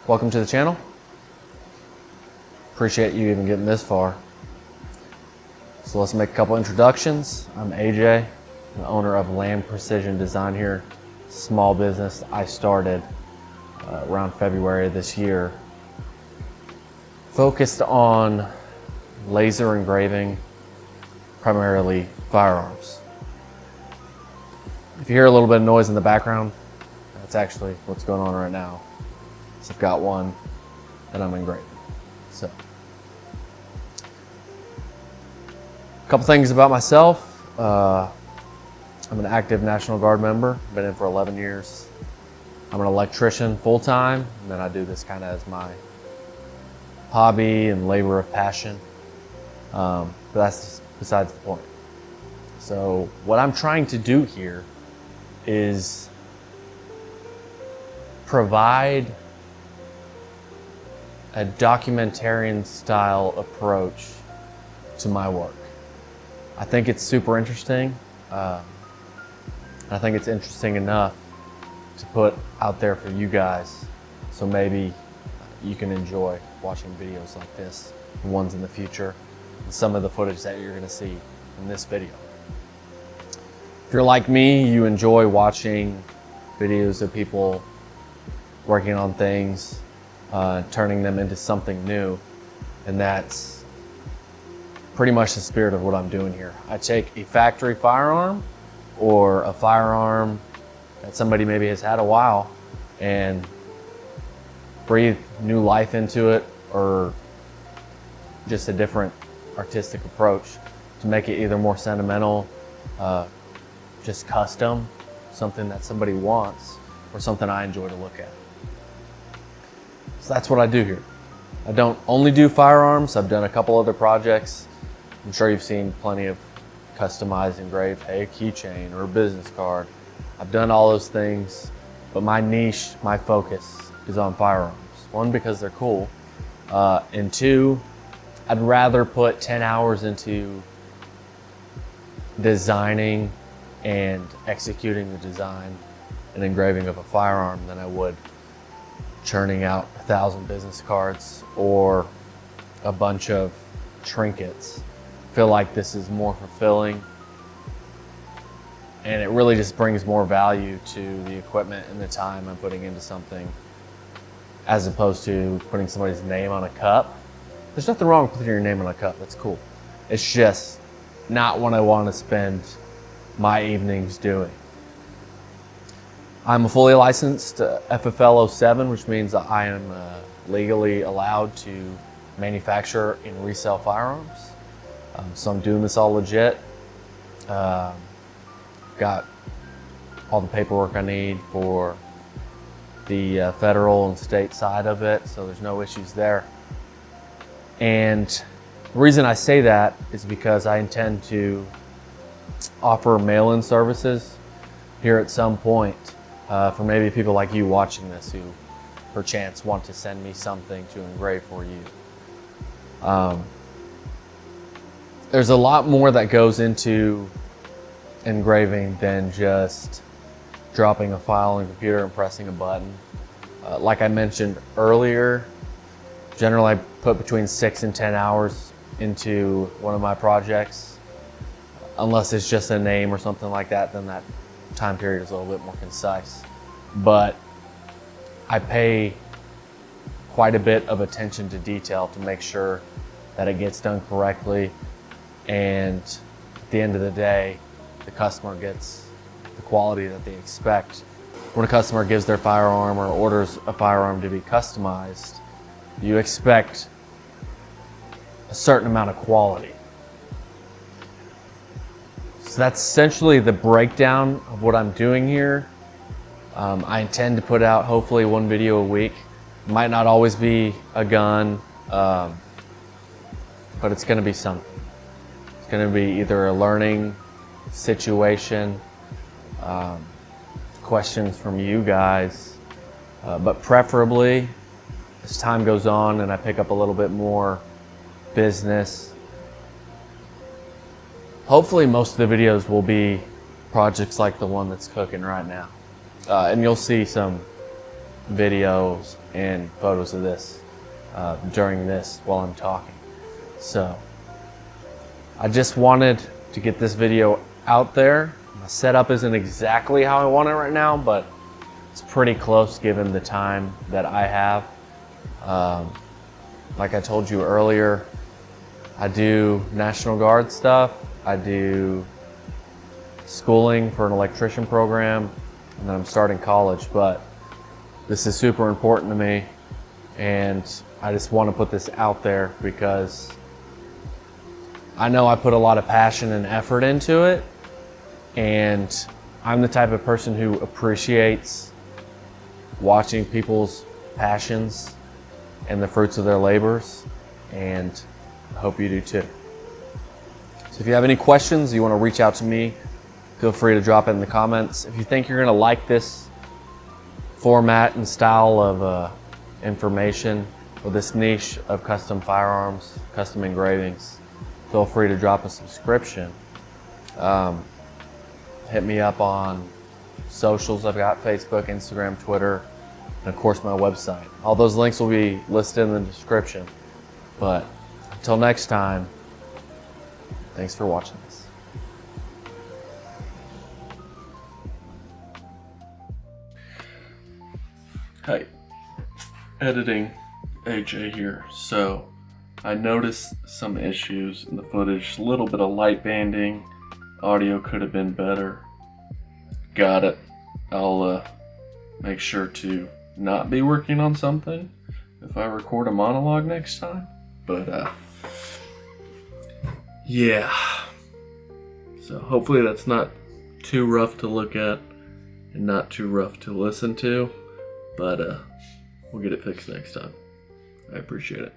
Welcome to the channel. Appreciate you even getting this far. So let's make a couple introductions. I'm AJ, the owner of Land Precision Design here. Small business I started around February of this year. Focused on laser engraving, primarily firearms. If you hear a little bit of noise in the background, that's actually what's going on right now. So I've got one that I'm engraving. So, a couple things about myself. I'm an active National Guard member. Been in for 11 years. I'm an electrician full-time, and then I do this kind of as my hobby and labor of passion. But that's besides the point. So what I'm trying to do here is provide a documentarian style approach to my work. I think it's super interesting. I think it's interesting enough to put out there for you guys, so maybe you can enjoy watching videos like this, the ones in the future, and some of the footage that you're gonna see in this video. If you're like me, you enjoy watching videos of people working on things, turning them into something new, and that's pretty much the spirit of what I'm doing here. I take a factory firearm or a firearm that somebody maybe has had a while and breathe new life into it, or just a different artistic approach to make it either more sentimental, just custom, something that somebody wants, or something I enjoy to look at. So that's what I do here. I don't only do firearms. I've done a couple other projects. I'm sure you've seen plenty of customized engraved, hey, a keychain or a business card. I've done all those things, but my niche, my focus is on firearms. One, because they're cool, and two, I'd rather put 10 hours into designing and executing the design and engraving of a firearm than I would churning out 1,000 business cards or a bunch of trinkets. I feel like this is more fulfilling, and it really just brings more value to the equipment and the time I'm putting into something, as opposed to putting somebody's name on a cup. There's nothing wrong with putting your name on a cup, that's cool. It's just not what I want to spend my evenings doing. I'm a fully licensed FFL 07, which means that I am legally allowed to manufacture and resell firearms. So I'm doing this all legit. Got all the paperwork I need for the federal and state side of it, so there's no issues there. And the reason I say that is because I intend to offer mail-in services here at some point for maybe people like you watching this who perchance want to send me something to engrave for you. There's a lot more that goes into engraving than just dropping a file on a computer and pressing a button. Like I mentioned earlier, generally I put between 6 and 10 hours into one of my projects. Unless it's just a name or something like that, then that time period is a little bit more concise. But I pay quite a bit of attention to detail to make sure that it gets done correctly, and at the end of the day, the customer gets the quality that they expect. When a customer gives their firearm or orders a firearm to be customized, you expect a certain amount of quality. So that's essentially the breakdown of what I'm doing here. I intend to put out hopefully one video a week. It might not always be a gun, but it's gonna be something. It's gonna be either a learning situation, questions from you guys, but preferably as time goes on and I pick up a little bit more business, hopefully most of the videos will be projects like the one that's cooking right now. And you'll see some videos and photos of this during this while I'm talking. So I just wanted to get this video out there. My setup isn't exactly how I want it right now, but it's pretty close given the time that I have. Like I told you earlier, I do National Guard stuff. I do schooling for an electrician program, and then I'm starting college, but this is super important to me, and I just want to put this out there because I know I put a lot of passion and effort into it, and I'm the type of person who appreciates watching people's passions and the fruits of their labors, and I hope you do too. So if you have any questions, you want to reach out to me, feel free to drop it in the comments. If you think you're going to like this format and style of information or this niche of custom firearms, custom engravings, feel free to drop a subscription. Hit me up on socials. I've got Facebook, Instagram, Twitter, and of course my website. All those links will be listed in the description. But until next time, thanks for watching this. Hey, editing AJ here. So I noticed some issues in the footage, a little bit of light banding, audio could have been better. Got it. I'll make sure to not be working on something if I record a monologue next time. But yeah. So hopefully that's not too rough to look at and not too rough to listen to. But we'll get it fixed next time. I appreciate it.